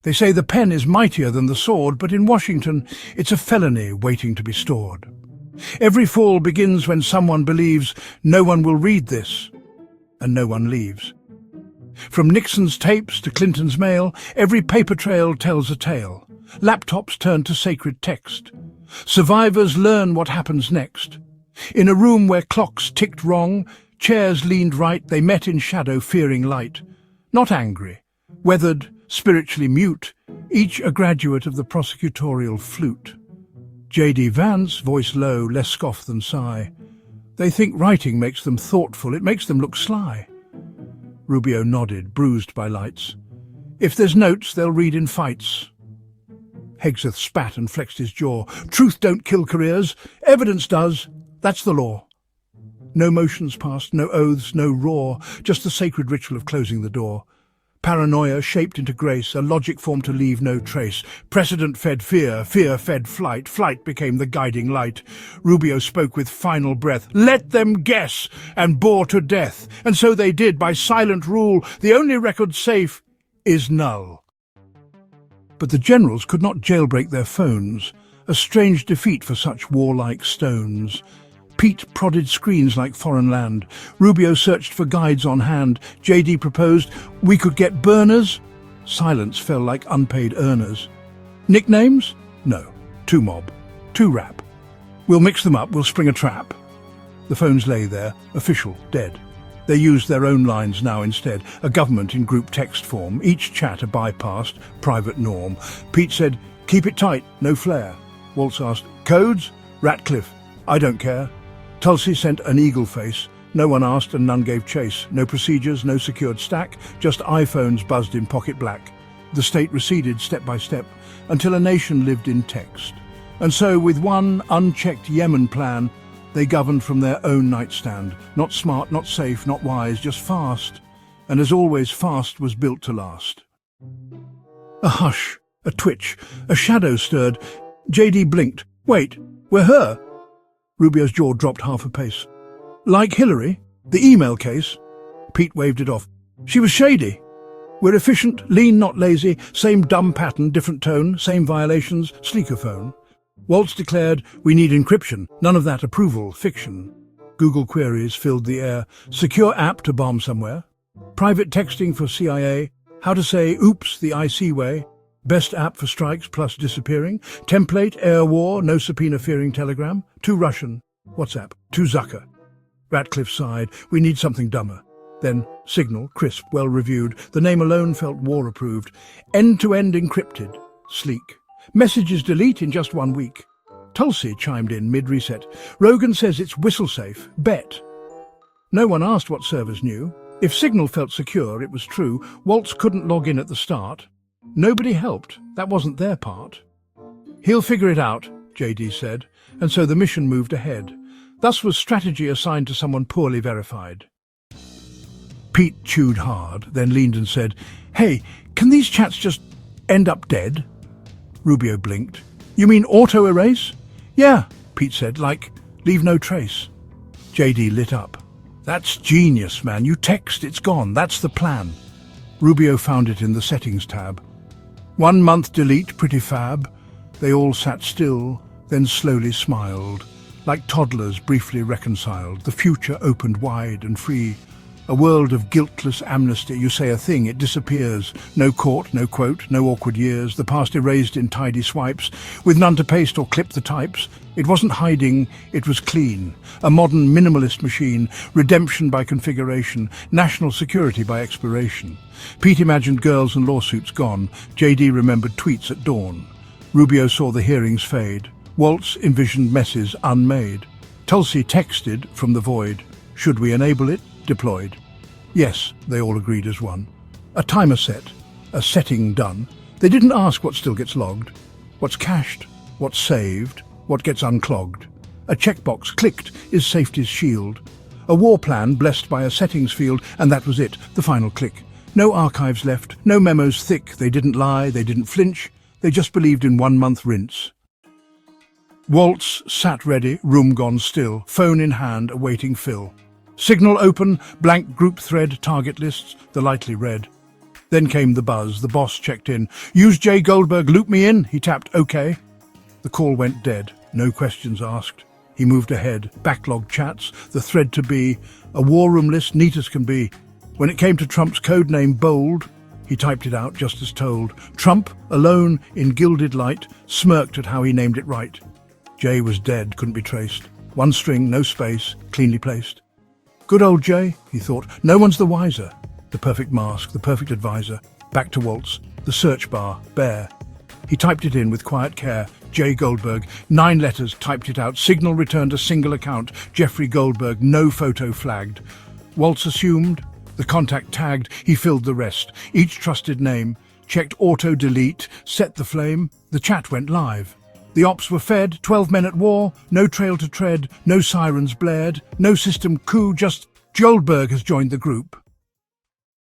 They say the pen is mightier than the sword, but in Washington it's a felony waiting to be stored. Every fall begins when someone believes no one will read this, and no one leaves. From Nixon's tapes to Clinton's mail, every paper trail tells a tale. Laptops turn to sacred text. Survivors learn what happens next. In a room where clocks ticked wrong, chairs leaned right, they met in shadow, fearing light. Not angry, weathered, spiritually mute, each a graduate of the prosecutorial flute. J.D. Vance, voice low, less scoff than sigh. They think writing makes them thoughtful, it makes them look sly. Rubio nodded, bruised by lights. If there's notes, they'll read in fights. Hegseth spat and flexed his jaw. Truth don't kill careers, evidence does. That's the law. No motions passed, no oaths, no roar, just the sacred ritual of closing the door. Paranoia shaped into grace, a logic formed to leave no trace. Precedent fed fear, fear fed flight, flight became the guiding light. Rubio spoke with final breath. Let them guess, and bore to death. And so they did, by silent rule. The only record safe is null. But the generals could not jailbreak their phones, a strange defeat for such warlike stones. Pete prodded screens like foreign land. Rubio searched for guides on hand. J.D. proposed we could get burners. Silence fell like unpaid earners. Nicknames? No. Too mob. Too rap. We'll mix them up, we'll spring a trap. The phones lay there, official, dead. They used their own lines now instead, a government in group text form, each chat a bypassed, private norm. Pete said, keep it tight, no flare. Waltz asked, codes? Ratcliffe, I don't care. Tulsi sent an eagle face. No one asked and none gave chase. No procedures, no secured stack, just iPhones buzzed in pocket black. The state receded step by step until a nation lived in text. And so, with one unchecked Yemen plan, they governed from their own nightstand. Not smart, not safe, not wise, just fast. And as always, fast was built to last. A hush, a twitch, a shadow stirred. J.D. blinked. Wait, we're her? Rubio's jaw dropped half a pace. Like Hillary? The email case? Pete waved it off. She was shady. We're efficient, lean, not lazy, same dumb pattern, different tone, same violations, sleeker phone. Waltz declared, we need encryption, none of that approval, fiction. Google queries filled the air. Secure app to bomb somewhere. Private texting for CIA. How to say, oops, the IC way. Best app for strikes plus disappearing. Template, air war, no subpoena-fearing telegram. Too Russian. WhatsApp. Too Zucker. Ratcliffe sighed. We need something dumber. Then, Signal, crisp, well-reviewed. The name alone felt war-approved. End-to-end encrypted. Sleek. Messages delete in just 1 week. Tulsi chimed in mid-reset. Rogan says it's whistle-safe. Bet. No one asked what servers knew. If Signal felt secure, it was true. Waltz couldn't log in at the start. Nobody helped. That wasn't their part. He'll figure it out, J.D. said, and so the mission moved ahead. Thus was strategy assigned to someone poorly verified. Pete chewed hard, then leaned and said, Hey, can these chats just end up dead? Rubio blinked. You mean auto-erase? Yeah, Pete said, like, leave no trace. J.D. lit up. That's genius, man. You text, it's gone. That's the plan. Rubio found it in the settings tab. 1 month delete, pretty fab. They all sat still, then slowly smiled. Like toddlers briefly reconciled, the future opened wide and free. A world of guiltless amnesty. You say a thing, it disappears. No court, no quote, no awkward years. The past erased in tidy swipes, with none to paste or clip the types. It wasn't hiding, it was clean. A modern minimalist machine, redemption by configuration, national security by expiration. Pete imagined girls and lawsuits gone. J.D. remembered tweets at dawn. Rubio saw the hearings fade. Waltz envisioned messes unmade. Tulsi texted from the void. Should we enable it? Deployed. Yes, they all agreed as one. A timer set, a setting done. They didn't ask what still gets logged, what's cached, what's saved, what gets unclogged. A checkbox clicked is safety's shield. A war plan blessed by a settings field, and that was it, the final click. No archives left, no memos thick. They didn't lie, they didn't flinch. They just believed in 1 month rinse. Waltz sat ready, room gone still, phone in hand, awaiting fill. Signal open, blank group thread, target lists, the lightly read. Then came the buzz. The boss checked in. Use J. Goldberg, loop me in. He tapped OK. The call went dead. No questions asked. He moved ahead. Backlog chats, the thread to be, a war room list neat as can be. When it came to Trump's code name Bold, he typed it out just as told. Trump, alone in gilded light, smirked at how he named it right. J was dead, couldn't be traced. One string, no space, cleanly placed. Good old J, he thought. No one's the wiser. The perfect mask, the perfect advisor. Back to Waltz, the search bar, bare. He typed it in with quiet care. J. Goldberg, 9 letters, typed it out. Signal returned a single account. Jeffrey Goldberg, no photo flagged. Waltz assumed, the contact tagged, he filled the rest. Each trusted name, checked auto-delete, set the flame. The chat went live. The ops were fed, 12 men at war, no trail to tread, no sirens blared, no system coup, just Goldberg has joined the group.